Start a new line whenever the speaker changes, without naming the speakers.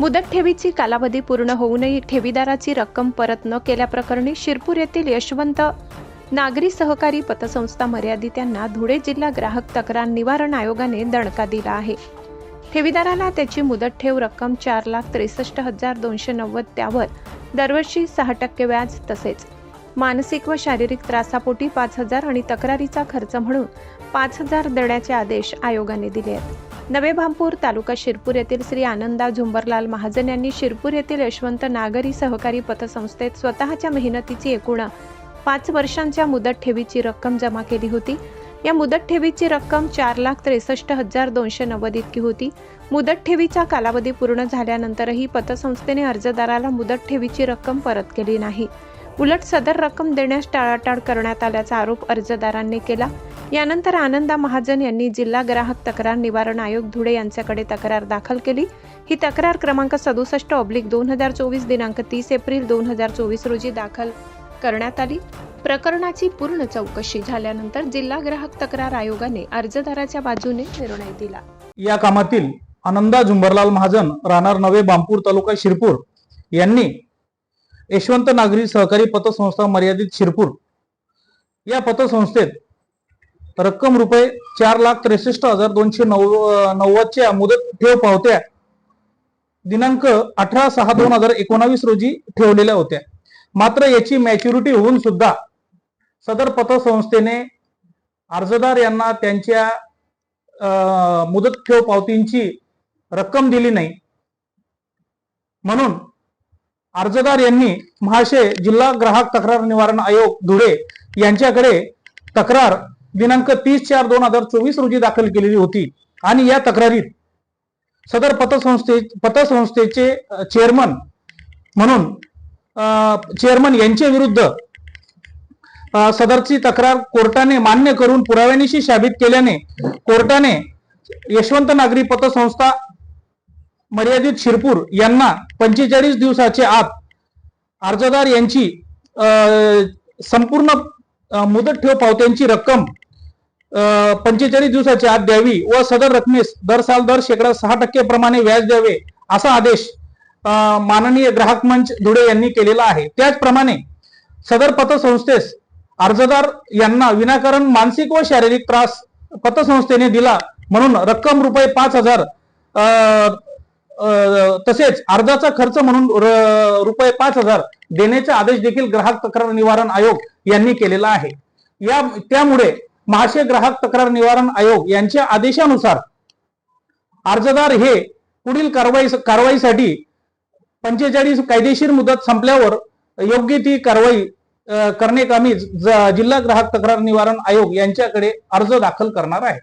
मुदत ठेवीची कालावधी पूर्ण होऊनही ठेवीदाराची रक्कम परत न केल्याप्रकरणी शिरपूर येथील यशवंत नागरी सहकारी पतसंस्था मर्यादित यांना धुळे जिल्हा ग्राहक तक्रार निवारण आयोगाने दणका दिला आहे। ठेवीदाराला त्याची मुदत ठेव रक्कम 4,63,290 त्यावर दरवर्षी 6% व्याज तसेच मानसिक व शारीरिक त्रासापोटी 5,000 आणि तक्रारीचा खर्च म्हणून 5,000 देण्याचे आदेश आयोगाने दिले आहेत। नवे भामपूर तालुका शिरपूर येथील श्री आनंदा झुंबरलाल महाजन यांनी शिरपूर येथील यशवंत नागरी सहकारी पतसंस्थेत स्वतःच्या मेहनतीची एकूण 5 वर्षांच्या मुदत ठेवीची रक्कम जमा केली होती। या मुदत ठेवीची रक्कम 4,63,290 इतकी होती। मुदत ठेवीचा कालावधी पूर्ण झाल्यानंतरही पतसंस्थेने अर्जदाराला मुदत ठेवीची रक्कम परत केली नाही। उलट सदर रक्कम देण्यास टाळाटाळ करण्यात आल्याचा आरोप अर्जदारांनी केला। यानंतर आनंदा महाजन यांनी जिल्हा ग्राहक तक्रार निवारण आयोग धुळे यांच्याकडे तक्रार दाखल केली। ही तक्रार क्रमांक 67/2024 दिनांक 30 एप्रिल 2024 रोजी दाखल करण्यात आली। प्रकरणाची पूर्ण चौकशी झाल्यानंतर जिल्हा ग्राहक तक्रार आयोगाने अर्जदाराच्या बाजूने निर्णय दिला।
या कामातील आनंदा झुंबरलाल महाजन राहणार नवे बामपूर तालुका शिरपूर यांनी यशवंत नागरी सहकारी पतसंस्था मर्यादित शिरपूर या पतसंस्थेत रक्कम रुपये 4,63,290 च्या मुदत ठेव पावत्या दिनांक 18/6/2019 रोजी ठेवलेल्या होत्या। मात्र याची मॅच्युरिटी होऊन सुद्धा सदर पतसंस्थेने अर्जदार यांना त्यांच्या मुदत ठेव पावतींची रक्कम दिली नाही। म्हणून अर्जदार यांनी महाशय जिल्हा ग्राहक तक्रार निवारण आयोग धुळे यांच्याकडे तक्रार दिनांक 30/4/2024 रोजी दाखल केलेली होती आणि या तक्रारीत सदर पतसंस्थेचे चेअरमन म्हणून चेअरमन यांच्या विरुद्ध सदरची तक्रार कोर्टाने मान्य करून पुराव्यानिशी साबित केल्याने कोर्टाने यशवंत नागरी पतसंस्था मर्यादित शिरपूर यांना 45 दिवसाच्या आत अर्जदार यांची संपूर्ण मुदत ठेव पावत्यांची रक्कम 45 दिवसाच्या आत द्यावी व सदर रकमेस दर 6% प्रमाणे व्याज द्यावे असा आदेश माननीय ग्राहक मंच धुळे यांनी केलेला आहे। त्याचप्रमाणे सदर पतसंस्थेस अर्जदार यांना विनाकारण मानसिक व शारीरिक त्रास पतसंस्थेने दिला म्हणून रक्कम रुपये 5,000 तसेच अर्जाचा खर्च म्हणून रुपये 5,000 देण्याचा आदेश देखील ग्राहक तक्रार निवारण आयोग यांनी केलेला आहे। त्यामुळे महाशय ग्राहक तक्रार निवारण आयोग यांच्या आदेशानुसार अर्जदार हे पुढील कारवाईसाठी 45 कायदेशीर मुदत संपल्यावर योग्य ती कारवाई करण्याकामी जिल्हा ग्राहक तक्रार निवारण आयोग यांच्याकडे अर्ज दाखल करणार आहे।